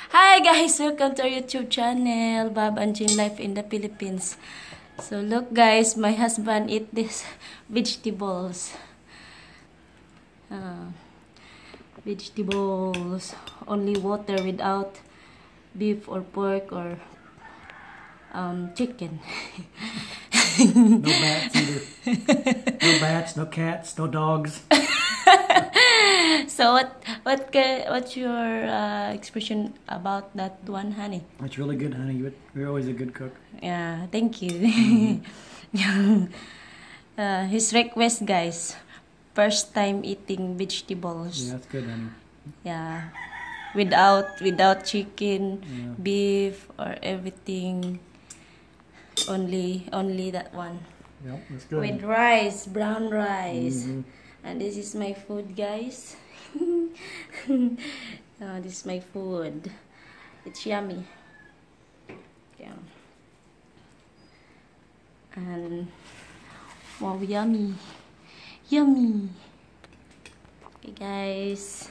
Hi guys, welcome to our YouTube channel, Bob and Jean Life in the Philippines. So look guys, my husband eat this vegetables. Uh, Vegetables, only water without beef or pork or chicken. No bats either. No bats, no cats, no dogs. So what's your expression about that one, honey? It's really good, honey. You're always a good cook. Yeah, thank you. His request, guys. First time eating vegetables. Yeah, that's good, honey. Yeah, without chicken, Yeah. beef or everything. Only that one. Yep, that's good. With rice, brown rice. Mhm. And this is my food, guys. This is my food. It's yummy. Yeah. And wow, yummy. Yummy. Okay, guys.